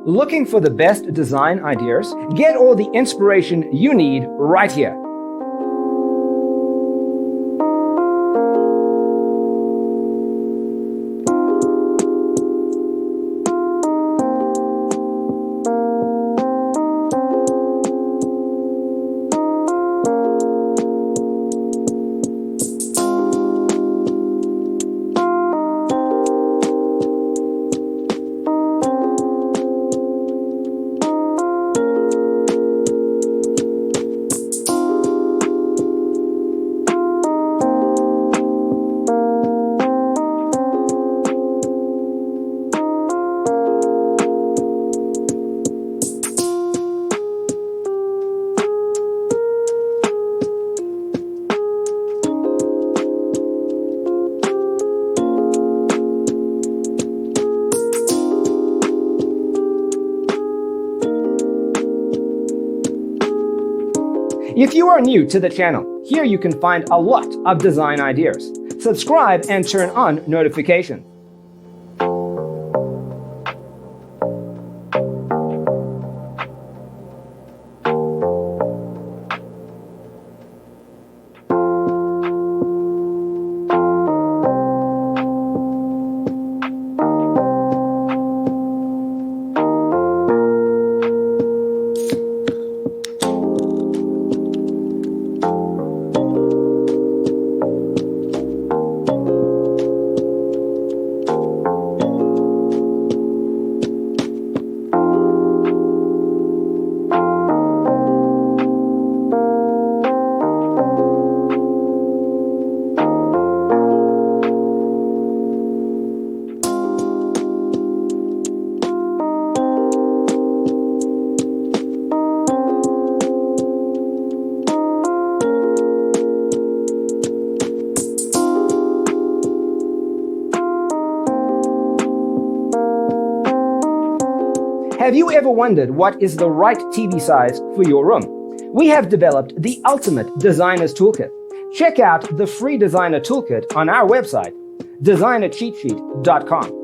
Looking for the best design ideas? Get all the inspiration you need right here. If you are new to the channel, here you can find a lot of design ideas. Subscribe and turn on notifications. Have you ever wondered what is the right TV size for your room? We have developed the ultimate designer's toolkit. Check out the free designer toolkit on our website, designercheatsheet.com.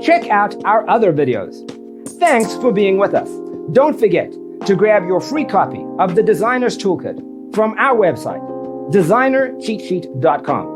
Check out our other videos. Thanks for being with us. Don't forget to grab your free copy of the Designer's Toolkit from our website, designercheatsheet.com.